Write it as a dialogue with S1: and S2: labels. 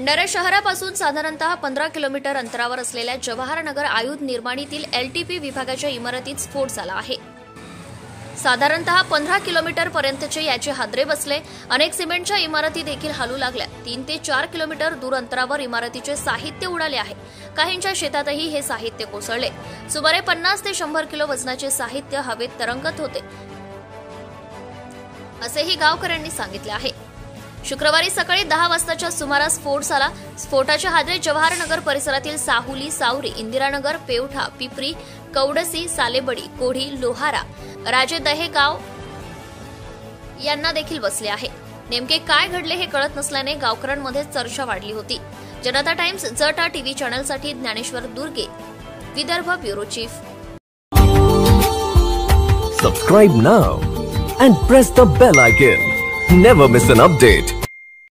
S1: भंडारा शहरापासून साधारणतः 15 किलोमीटर अंतरावर असलेल्या जवाहरनगर आयुध निर्माणीतील एलटीपी विभागाच्या इमारतीत स्फोट झाला आहे। साधारणतः 15 किलोमीटर पर्यंतचे याचे हादरे बसले। अनेक सिमेंटच्या इमारती देखील हलू लागल्या। 3 ते 4 किलोमीटर दूर अंतरावर इमारतीचे साहित्य उडाले आहे। काहींच्या शेतातही हे साहित्य कोसळले। सुमारे 50 ते 100 किलो वजनाचे साहित्य हवेत तरंगत होते, असेही गावकऱ्यांनी सांगितले आहे। शुक्रवारी सकाळी 10 वाजताच्या सुमारास स्फोट झाला। स्फोटाचे हादरे जवाहरनगर परिसरातील साहुली, सावरी, इंदिरानगर, पेवठा, पिपरी, कवडसी, सालेबडी, कोढी, लोहारा, राजे दहेगाव यांना देखील बसले आहे। नेमके काय घडले हे कळत नसल्याने गावकऱ्यांमध्ये चर्चा वाढली होती। जनता टाइम्स जटा टीव्ही चॅनलसाठी Dnyaneshwar Durge, Vidarbha bureau chief.
S2: Subscribe now and press the bell icon. Never miss an update.